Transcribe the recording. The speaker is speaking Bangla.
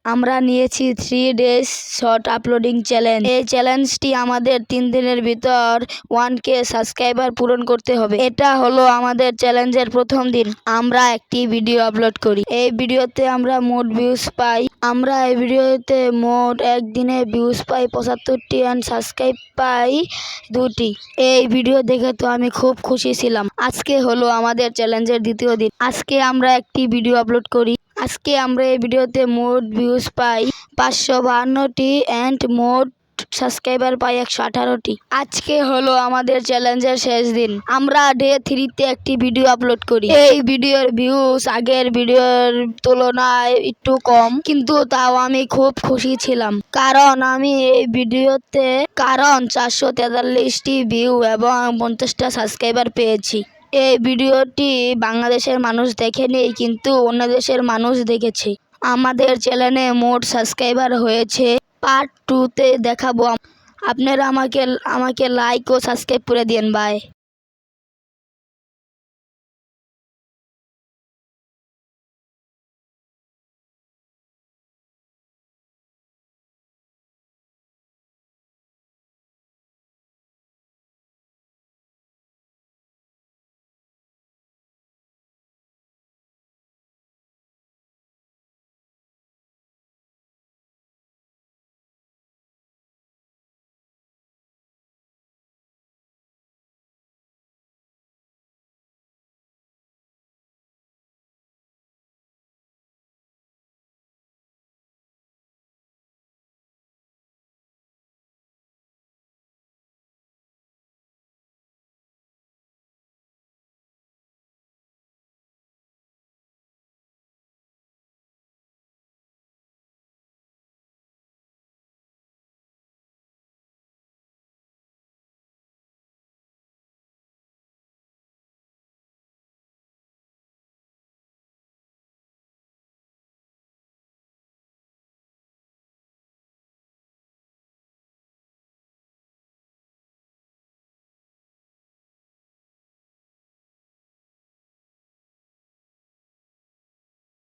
আমরা নিয়েছি 3 ডেজ শর্ট আপলোডিং চ্যালেঞ্জ। এই চ্যালেঞ্জটি আমাদের 3 দিনের ভিতর 1K সাবস্ক্রাইবার পূরণ করতে হবে। এটা হলো আমাদের চ্যালেঞ্জের প্রথম দিন। আমরা একটি ভিডিও আপলোড করি। এই ভিডিওতে আমরা মোট ভিউজ পাই। আমরা এই ভিডিওতে মোট একদিনে ভিউজ পাই 75টি এন্ড সাবস্ক্রাইব পাই 2টি। এই ভিডিও দেখে তো আমি খুব খুশি ছিলাম। আজকে হলো আমাদের চ্যালেঞ্জের দ্বিতীয় দিন। আজকে আমরা একটি ভিডিও আপলোড করি। আজকে আমরা এই ভিডিওতে মোট ভিউজ পাই 552টি এন্ড মোট সাবস্ক্রাইবার পাই 118টি। আজকে হলো আমাদের চ্যালেঞ্জের শেষ দিন। আমরা ডে 3তে একটি ভিডিও আপলোড করি। এই ভিডিওর ভিউজ আগের ভিডিওর তুলনায় একটু কম, কিন্তু তাও আমি খুব খুশি ছিলাম কারণ আমি এই ভিডিওতে 443টি ভিউ এবং 50টা সাবস্ক্রাইবার পেয়েছি। এই ভিডিওটি বাংলাদেশের মানুষ দেখেনি, কিন্তু অন্য দেশের মানুষ দেখেছে। আমাদের চ্যানেলে মোট সাবস্ক্রাইবার হয়েছে। পার্ট 2তে দেখাবো। আপনারা আমাকে লাইক ও সাবস্ক্রাইব করে দিন। বাই।